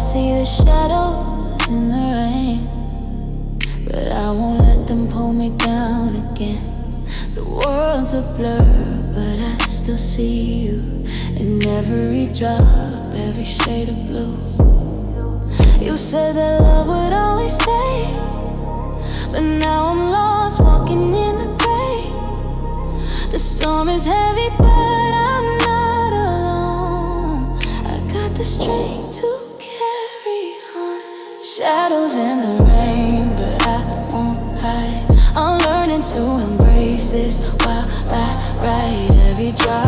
see the shadows in the rain, but I won't let them pull me down again. The world's a blur, but I still see you in every drop, every shade of blue. You said that love would always stay, but now I'm lost, walking in the gray. The storm is heavy, but I'm not alone. I got the strength to carry on. Shadows in the rain, but I won't hide. I'm learning to embrace this while I ride every drop.